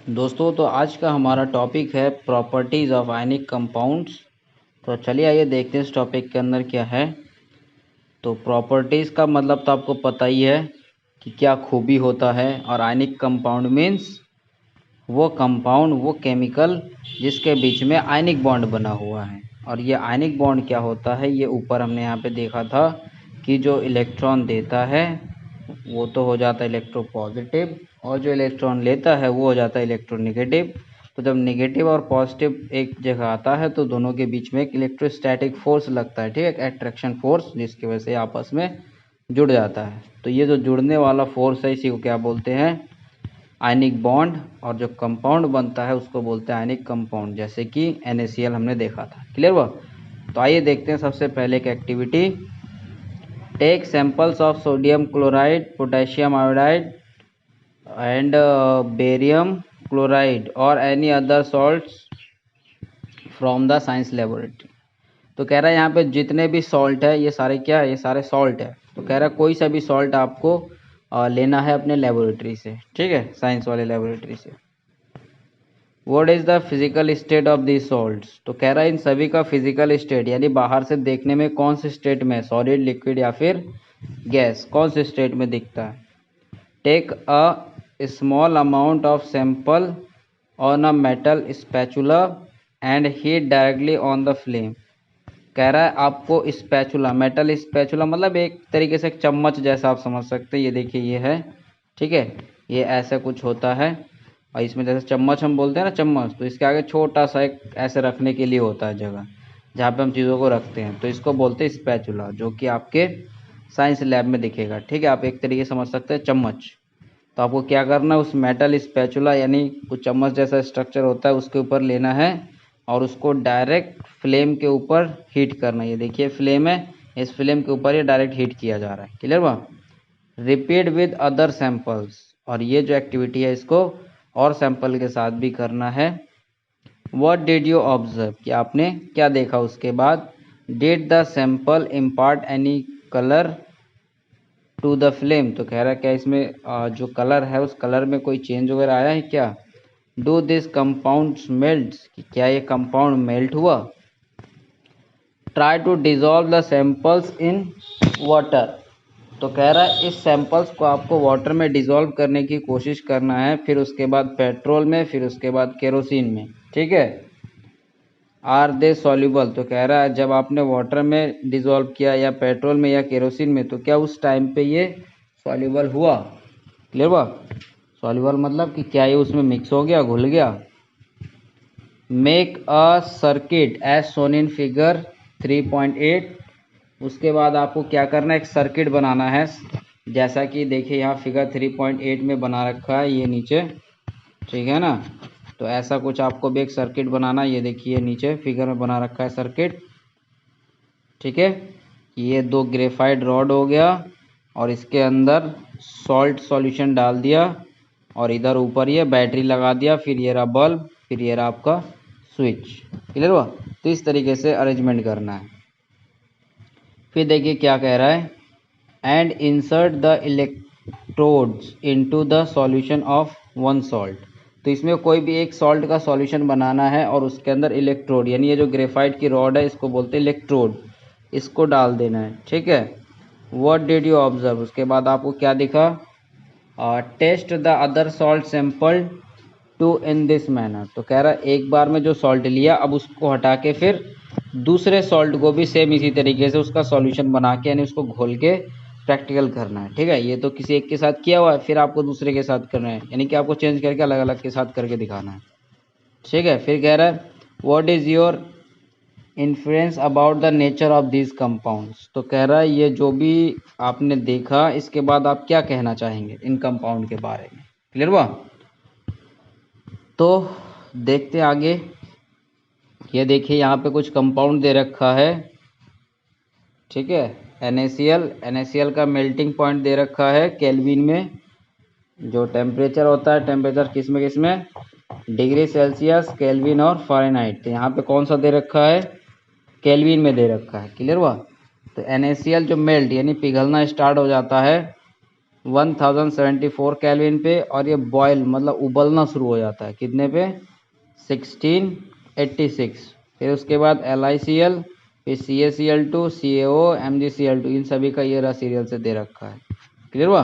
दोस्तों तो आज का हमारा टॉपिक है प्रॉपर्टीज़ ऑफ आयनिक कंपाउंड्स। तो चलिए आइए देखते हैं इस टॉपिक के अंदर क्या है। तो प्रॉपर्टीज़ का मतलब तो आपको पता ही है कि क्या खूबी होता है। और आयनिक कंपाउंड मीन्स वो कंपाउंड, वो केमिकल जिसके बीच में आयनिक बॉन्ड बना हुआ है। और ये आयनिक बॉन्ड क्या होता है, ये ऊपर हमने यहाँ पे देखा था कि जो इलेक्ट्रॉन देता है वो तो हो जाता है इलेक्ट्रोपॉजिटिव, और जो इलेक्ट्रॉन लेता है वो हो जाता है इलेक्ट्रोनेगेटिव। तो जब नेगेटिव और पॉजिटिव एक जगह आता है तो दोनों के बीच में एक इलेक्ट्रोस्टैटिक फोर्स लगता है, ठीक है, अट्रैक्शन फोर्स, जिसकी वजह से आपस में जुड़ जाता है। तो ये जो जुड़ने वाला फोर्स है इसी को क्या बोलते हैं, आयनिक बॉन्ड। और जो कंपाउंड बनता है उसको बोलते हैं आयनिक कंपाउंड, जैसे कि NaCl हमने देखा था। क्लियर हुआ? तो आइए देखते हैं सबसे पहले एक activity. Take samples of sodium chloride, potassium iodide and barium chloride और any other salts from the science laboratory. तो कह रहा है यहाँ पे जितने भी सॉल्ट है ये सारे क्या है, ये सारे सॉल्ट है। तो कह रहा है कोई सा भी सॉल्ट आपको लेना है अपने लेबोरेटरी से, ठीक है, साइंस वाले लेबोरेटरी से। What is the physical state of this salts. तो कह रहा है इन सभी का फिजिकल स्टेट यानी बाहर से देखने में कौन से स्टेट में, सॉलिड, लिक्विड या फिर गैस, कौन से स्टेट में दिखता है। Take a small amount of sample on a metal spatula and heat directly on the flame. कह रहा है आपको स्पैचुला, मेटल स्पैचुला मतलब एक तरीके से एक चम्मच जैसा आप समझ सकते हैं। ये देखिए ये है, ठीक है, ये ऐसा कुछ होता है। और इसमें जैसे चम्मच हम बोलते हैं ना, चम्मच, तो इसके आगे छोटा सा एक ऐसे रखने के लिए होता है जगह जहाँ पे हम चीज़ों को रखते हैं। तो इसको बोलते हैं स्पैचुला, जो कि आपके साइंस लैब में दिखेगा, ठीक है। आप एक तरीके से समझ सकते हैं चम्मच। तो आपको क्या करना है, उस मेटल स्पैचुला यानी कुछ चम्मच जैसा स्ट्रक्चर होता है उसके ऊपर लेना है और उसको डायरेक्ट फ्लेम के ऊपर हीट करना है। ये देखिए फ्लेम है, इस फ्लेम के ऊपर ये डायरेक्ट हीट किया जा रहा है। क्लियर हुआ? Repeat with other samples. और ये जो एक्टिविटी है इसको और सैंपल के साथ भी करना है। व्हाट डिड यू ऑब्जर्व, कि आपने क्या देखा उसके बाद। Did the sample impart any colour to the flame. तो कह रहा है क्या इसमें जो कलर है उस कलर में कोई चेंज वगैरह आया है क्या। डू दिस कंपाउंड मेल्ट, कि क्या ये कंपाउंड मेल्ट हुआ। Try to dissolve the samples in water. तो कह रहा है इस सैंपल्स को आपको वाटर में डिजॉल्व करने की कोशिश करना है, फिर उसके बाद पेट्रोल में, फिर उसके बाद केरोसिन में, ठीक है। Are they soluble. तो कह रहा है जब आपने वाटर में डिजॉल्व किया या पेट्रोल में या केरोसिन में, तो क्या उस टाइम पे ये सॉल्यूबल हुआ। क्लियर हुआ? सॉल्यूबल मतलब कि क्या ये उसमें मिक्स हो गया, घुल गया। Make a circuit as shown in figure 3.8। उसके बाद आपको क्या करना है, एक सर्किट बनाना है, जैसा कि देखिए यहाँ फिगर 3.8 में बना रखा है ये नीचे, ठीक है ना। तो ऐसा कुछ आपको भी एक सर्किट बनाना है। ये देखिए नीचे फिगर में बना रखा है सर्किट, ठीक है। ये दो ग्रेफाइट रॉड हो गया और इसके अंदर सॉल्ट सॉल्यूशन डाल दिया और इधर ऊपर ये बैटरी लगा दिया, फिर ये रहा बल्ब, फिर ये रहा आपका स्विच। क्लियर हुआ? तो इस तरीके से अरेंजमेंट करना है। फिर देखिए क्या कह रहा है, and insert the electrodes into the solution of one salt. तो इसमें कोई भी एक सॉल्ट का सॉल्यूशन बनाना है और उसके अंदर इलेक्ट्रोड यानी ये जो ग्रेफाइट की रॉड है इसको बोलते हैं इलेक्ट्रोड, इसको डाल देना है, ठीक है। व्हाट डिड यू ऑब्जर्व, उसके बाद आपको क्या दिखा। Test the other salt sample too in this manner. तो कह रहा है एक बार में जो सॉल्ट लिया अब उसको हटा के फिर दूसरे सॉल्ट को भी सेम इसी तरीके से उसका सॉल्यूशन बना के यानी उसको घोल के प्रैक्टिकल करना है, ठीक है। ये तो किसी एक के साथ किया हुआ है, फिर आपको दूसरे के साथ करना है, यानी कि आपको चेंज करके अलग अलग के साथ करके दिखाना है, ठीक है। फिर कह रहा है what is your influence about the nature of this compounds. तो कह रहा है ये जो भी आपने देखा इसके बाद आप क्या कहना चाहेंगे इन कंपाउंड के बारे में। क्लियर हुआ? तो देखते आगे। ये देखिए यहाँ पे कुछ कंपाउंड दे रखा है, ठीक है। NaCl का मेल्टिंग पॉइंट दे रखा है केल्विन में। जो टेम्परेचर होता है, टेम्परेचर किस में डिग्री सेल्सियस, केल्विन और फ़ारेनहाइट। तो यहाँ पे कौन सा दे रखा है, केल्विन में दे रखा है। क्लियर हुआ? तो NaCl जो मेल्ट यानी पिघलना स्टार्ट हो जाता है 1074 केल्विन पे, और ये बॉयल मतलब उबलना शुरू हो जाता है कितने पे, 1686। फिर उसके बाद LiCl, फिर CaCl2, CaO, MgCl2, इन सभी का ये रहा सीरियल से दे रखा है। क्लियर हुआ?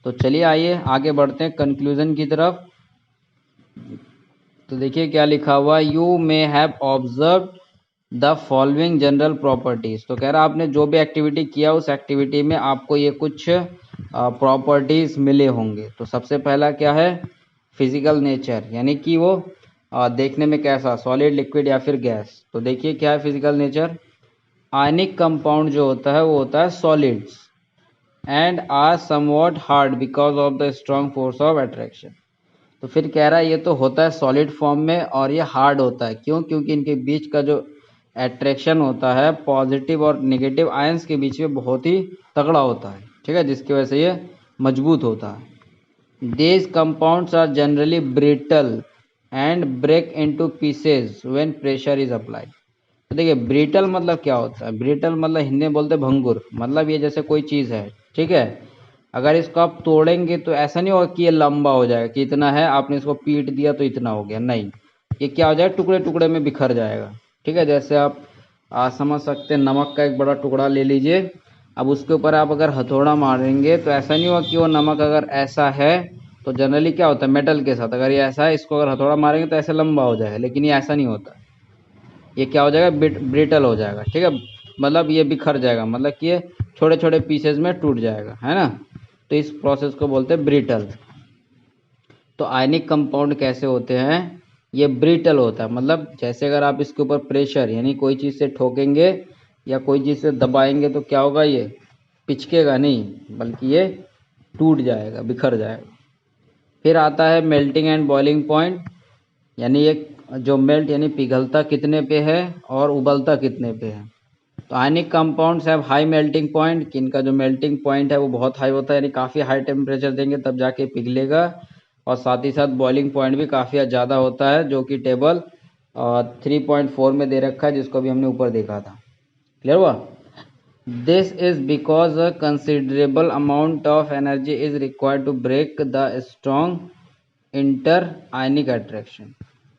तो चलिए आइए आगे बढ़ते हैं कंक्लूजन की तरफ। तो देखिए क्या लिखा हुआ, you may have observe the following general properties. तो कह रहा आपने जो भी एक्टिविटी किया उस एक्टिविटी में आपको ये कुछ प्रॉपर्टीज मिले होंगे। तो सबसे पहला क्या है, फिजिकल नेचर, यानी कि वो देखने में कैसा, सॉलिड, लिक्विड या फिर गैस। तो देखिए क्या है फिजिकल नेचर, आयनिक कंपाउंड जो होता है वो होता है solids and are somewhat hard because of the strong force of attraction. तो फिर कह रहा है ये तो होता है सॉलिड फॉर्म में और ये हार्ड होता है, क्यों? क्योंकि इनके बीच का जो एट्रैक्शन होता है पॉजिटिव और नेगेटिव आयंस के बीच में बहुत ही तगड़ा होता है, ठीक है, जिसकी वजह से ये मजबूत होता है। These compounds are generally brittle and break into pieces when pressure is applied. तो देखिए ब्रिटल मतलब क्या होता है, ब्रिटल मतलब हिंदी में बोलते हैं भंगुर, मतलब ये जैसे कोई चीज़ है, ठीक है, अगर इसको आप तोड़ेंगे तो ऐसा नहीं होगा कि ये लंबा हो जाएगा कि इतना है, आपने इसको पीट दिया तो इतना हो गया, नहीं, ये क्या हो जाएगा, टुकड़े टुकड़े में बिखर जाएगा, ठीक है। जैसे आप समझ सकते हैं, नमक का एक बड़ा टुकड़ा ले लीजिए, अब उसके ऊपर आप अगर हथौड़ा मारेंगे तो ऐसा नहीं होगा कि वो नमक अगर ऐसा है तो जनरली क्या होता है मेटल के साथ, अगर ये ऐसा है इसको अगर हथौड़ा मारेंगे तो ऐसे लंबा हो जाएगा, लेकिन ये ऐसा नहीं होता, ये क्या हो जाएगा, ब्रिटल हो जाएगा, ठीक है, मतलब ये बिखर जाएगा, मतलब कि ये छोटे छोटे पीसेज में टूट जाएगा, है ना। तो इस प्रोसेस को बोलते हैं ब्रिटल। तो आयनिक कंपाउंड कैसे होते हैं, ये ब्रिटल होता है, मतलब जैसे अगर आप इसके ऊपर प्रेशर यानी कोई चीज़ से ठोकेंगे या कोई चीज़ से दबाएंगे तो क्या होगा, ये पिचकेगा नहीं बल्कि ये टूट जाएगा, बिखर जाएगा। फिर आता है मेल्टिंग एंड बॉइलिंग पॉइंट, यानी एक जो मेल्ट यानी पिघलता कितने पे है और उबलता कितने पे है। तो ionic compounds have high melting point, कि इनका जो मेल्टिंग पॉइंट है वो बहुत हाई होता है, यानी काफ़ी हाई टेम्परेचर देंगे तब जाके पिघलेगा, और साथ ही साथ बॉइलिंग पॉइंट भी काफ़ी ज़्यादा होता है, जो कि टेबल 3.4 में दे रखा है, जिसको भी हमने ऊपर देखा था। क्लियर हुआ? This is because a considerable amount of energy is required to break the strong interionic attraction.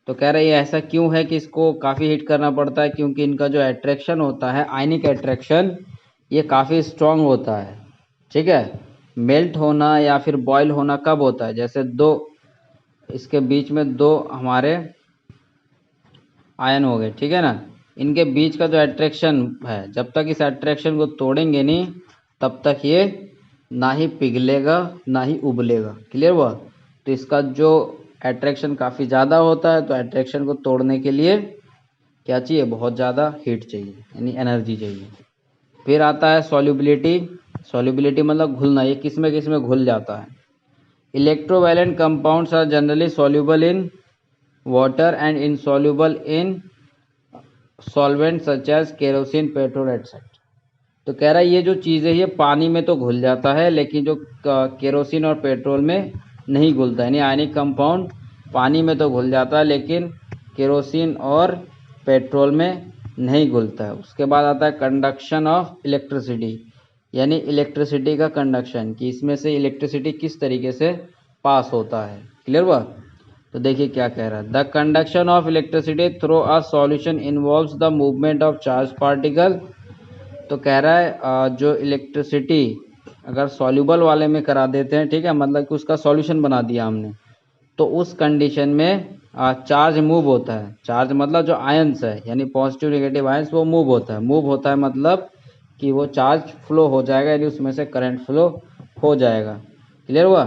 तो कह रहे हैं ऐसा क्यों है कि इसको काफ़ी हिट करना पड़ता है, क्योंकि इनका जो अट्रैक्शन होता है आयनिक अट्रैक्शन ये काफ़ी स्ट्रॉन्ग होता है, ठीक है। मेल्ट होना या फिर बॉयल होना कब होता है, जैसे दो इसके बीच में दो हमारे आयन हो गए, ठीक है ना, इनके बीच का जो अट्रैक्शन है जब तक इस अट्रैक्शन को तोड़ेंगे नहीं तब तक ये ना ही पिघलेगा ना ही उबलेगा। क्लियर हुआ? तो इसका जो अट्रैक्शन काफ़ी ज़्यादा होता है, तो अट्रैक्शन को तोड़ने के लिए क्या चाहिए, बहुत ज़्यादा हीट चाहिए यानी एनर्जी चाहिए। फिर आता है सॉल्युबिलिटी, सॉल्युबिलिटी मतलब घुलना, ये किस में घुल जाता है। Electrovalent compounds are generally soluble in water and insoluble in solvent such as kerosene, petrol etcetera. तो कह रहा है ये जो चीज़ है ये पानी में तो घुल जाता है, लेकिन जो केरोसिन और पेट्रोल में नहीं घुलता, यानी आयनिक कंपाउंड पानी में तो घुल जाता है लेकिन केरोसिन और पेट्रोल में नहीं घुलता है। उसके बाद आता है कंडक्शन ऑफ इलेक्ट्रिसिटी, यानी इलेक्ट्रिसिटी का कंडक्शन, कि इसमें से इलेक्ट्रिसिटी किस तरीके से पास होता है। क्लियर हुआ? तो देखिए क्या कह रहा है, the conduction of electricity through a solution involves the movement of charge particle. तो कह रहा है जो इलेक्ट्रिसिटी अगर सॉल्यूबल वाले में करा देते हैं, ठीक है, मतलब कि उसका सॉल्यूशन बना दिया हमने, तो उस कंडीशन में चार्ज मूव होता है। चार्ज मतलब जो आयंस है यानी पॉजिटिव नेगेटिव आयंस वो मूव होता है। मूव होता है मतलब कि वो चार्ज फ्लो हो जाएगा, यानी उसमें से करंट फ्लो हो जाएगा। क्लियर हुआ?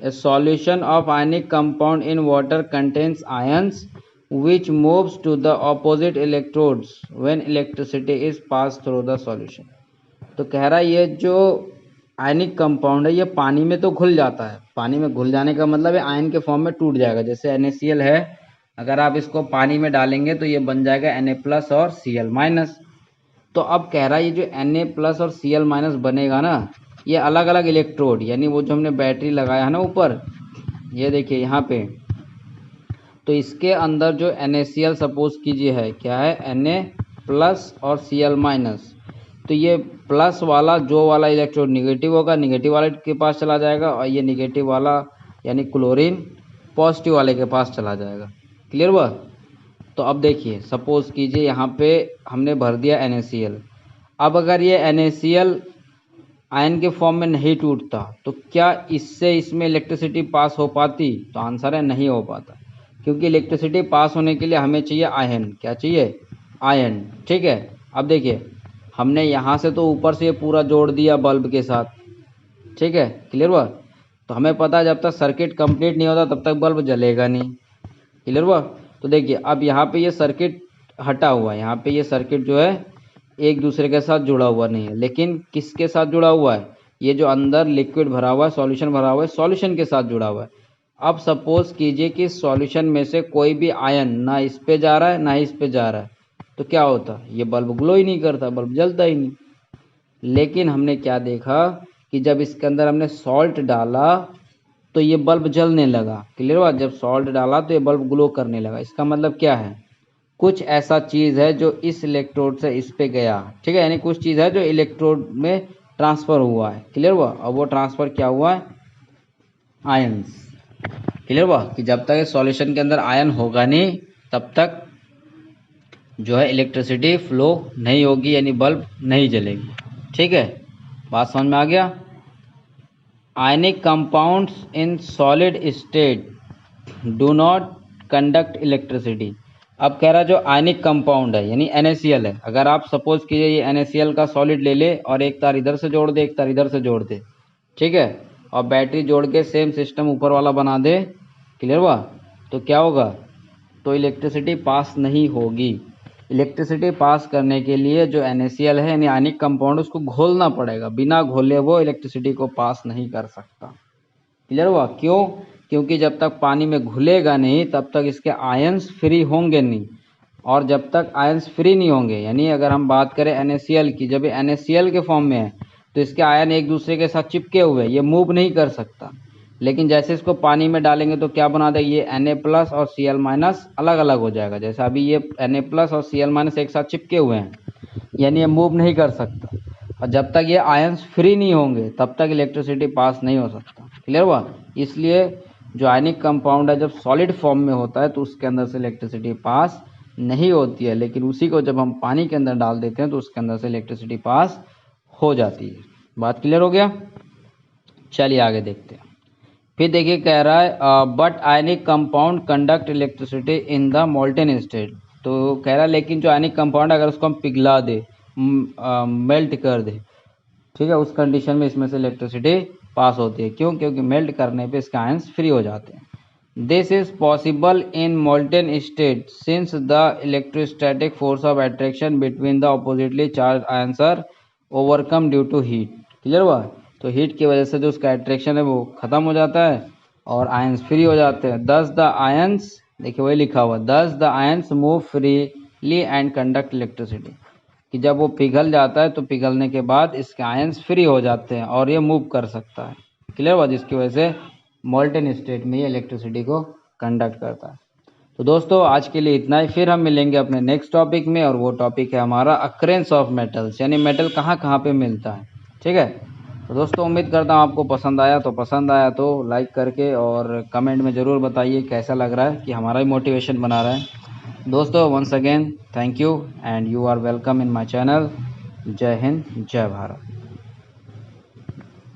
ए solution of ionic compound in water contains ions which moves to the opposite electrodes when electricity is passed through the solution। तो कह रहा है ये जो आयनिक कंपाउंड है ये पानी में तो घुल जाता है, पानी में घुल जाने का मतलब है आयन के फॉर्म में टूट जाएगा। जैसे NaCl है, अगर आप इसको पानी में डालेंगे तो ये बन जाएगा Na+ और Cl-। तो अब कह रहा है ये जो Na+ और Cl- बनेगा ना, ये अलग अलग इलेक्ट्रोड, यानी वो जो हमने बैटरी लगाया है ना ऊपर, ये देखिए यहाँ पे, तो इसके अंदर जो NaCl सपोज कीजिए है क्या है Na+ और Cl-, तो ये प्लस वाला जो वाला इलेक्ट्रोड निगेटिव होगा निगेटिव वाले के पास चला जाएगा, और ये निगेटिव वाला यानी क्लोरीन पॉजिटिव वाले के पास चला जाएगा। क्लियर हुआ? तो अब देखिए, सपोज कीजिए यहाँ पे हमने भर दिया NaCl। अब अगर ये NaCl आयन के फॉर्म में नहीं टूटता तो क्या इससे इसमें इलेक्ट्रिसिटी पास हो पाती? तो आंसर है नहीं हो पाता, क्योंकि इलेक्ट्रिसिटी पास होने के लिए हमें चाहिए आयन। क्या चाहिए? आयन। ठीक है, अब देखिए हमने यहाँ से तो ऊपर से ये पूरा जोड़ दिया बल्ब के साथ। ठीक है, क्लियर हुआ? तो हमें पता है जब तक सर्किट कंप्लीट नहीं होता तब तक बल्ब जलेगा नहीं। क्लियर हुआ? तो देखिए अब यहाँ पे ये सर्किट हटा हुआ है, यहाँ पे ये सर्किट जो है एक दूसरे के साथ जुड़ा हुआ नहीं है, लेकिन किसके साथ जुड़ा हुआ है? ये जो अंदर लिक्विड भरा हुआ है, सॉल्यूशन भरा हुआ है, सॉल्यूशन के साथ जुड़ा हुआ है। अब सपोज कीजिए कि सॉल्यूशन में से कोई भी आयन ना इस पे जा रहा है ना इस पे जा रहा है, तो क्या होता? ये बल्ब ग्लो ही नहीं करता, बल्ब जलता ही नहीं। लेकिन हमने क्या देखा कि जब इसके अंदर हमने सॉल्ट डाला तो ये बल्ब जलने लगा। क्लियर हुआ? जब सॉल्ट डाला तो ये बल्ब ग्लो करने लगा। इसका मतलब क्या है? कुछ ऐसा चीज़ है जो इस इलेक्ट्रोड से इस पे गया। ठीक है, यानी कुछ चीज़ है जो इलेक्ट्रोड में ट्रांसफ़र हुआ है। क्लियर हुआ? और वो ट्रांसफ़र क्या हुआ है? आयंस। क्लियर हुआ कि जब तक सॉल्यूशन के अंदर आयन होगा नहीं तब तक जो है इलेक्ट्रिसिटी फ्लो नहीं होगी, यानी बल्ब नहीं जलेगी। ठीक है, बात समझ में आ गया? Ionic compounds in solid state do not conduct electricity. अब कह रहा जो आयनिक कंपाउंड है यानी NaCl है, अगर आप सपोज कीजिए ये NaCl का सॉलिड ले ले और एक तार इधर से जोड़ दे एक तार इधर से जोड़ दे, ठीक है, और बैटरी जोड़ के सेम सिस्टम ऊपर वाला बना दे। क्लियर हुआ? तो क्या होगा? तो इलेक्ट्रिसिटी पास नहीं होगी। इलेक्ट्रिसिटी पास करने के लिए जो NaCl है यानी आयनिक कंपाउंड उसको घोलना पड़ेगा, बिना घोले वो इलेक्ट्रिसिटी को पास नहीं कर सकता। क्लियर हुआ? क्यों? क्योंकि जब तक पानी में घुलेगा नहीं तब तक इसके आयंस फ्री होंगे नहीं, और जब तक आयंस फ्री नहीं होंगे, यानी अगर हम बात करें NaCl की, जब ये NaCl के फॉर्म में है तो इसके आयन एक दूसरे के साथ चिपके हुए, ये मूव नहीं कर सकता। लेकिन जैसे इसको पानी में डालेंगे तो क्या बना देगा? ये Na+ और Cl- अलग अलग हो जाएगा। जैसे अभी ये Na+ और Cl- एक साथ चिपके हुए हैं, यानी ये मूव नहीं कर सकता, और जब तक ये आयंस फ्री नहीं होंगे तब तक इलेक्ट्रिसिटी पास नहीं हो सकता। क्लियर हुआ? इसलिए जो आयनिक कंपाउंड है जब सॉलिड फॉर्म में होता है तो उसके अंदर से इलेक्ट्रिसिटी पास नहीं होती है, लेकिन उसी को जब हम पानी के अंदर डाल देते हैं तो उसके अंदर से इलेक्ट्रिसिटी पास हो जाती है। बात क्लियर हो गया? चलिए आगे देखते हैं। फिर देखिए कह रहा है but ionic compound conduct electricity in the molten state. तो कह रहा है लेकिन जो आयनिक कंपाउंड अगर उसको हम पिघला दे, मेल्ट कर दे, ठीक है, उस कंडीशन में इसमें से इलेक्ट्रिसिटी पास होती है। क्यों? क्योंकि मेल्ट करने पे इसके आयंस फ्री हो जाते हैं। This is possible in molten state since the electrostatic force of attraction between the oppositely charge ions are overcome due to heat. Clear हुआ? तो हीट की वजह से जो उसका अट्रैक्शन है वो ख़त्म हो जाता है और आयंस फ्री हो जाते हैं। दस द आयंस, देखिए वही लिखा हुआ, दस the ions move freely and conduct electricity, कि जब वो पिघल जाता है तो पिघलने के बाद इसके आयंस फ्री हो जाते हैं और ये मूव कर सकता है। क्लियर हुआ? जिसकी वजह से मोल्टेन स्टेट में ये इलेक्ट्रिसिटी को कंडक्ट करता है। तो दोस्तों आज के लिए इतना ही, फिर हम मिलेंगे अपने नेक्स्ट टॉपिक में, और वो टॉपिक है हमारा अक्रेंस ऑफ मेटल्स, यानी मेटल कहाँ कहाँ पे मिलता है। ठीक है, तो दोस्तों उम्मीद करता हूँ आपको पसंद आया तो लाइक करके और कमेंट में ज़रूर बताइए कैसा लग रहा है, कि हमारा ही मोटिवेशन बना रहा है। दोस्तों once again thank you and you are welcome in my channel. जय हिंद, जय भारत।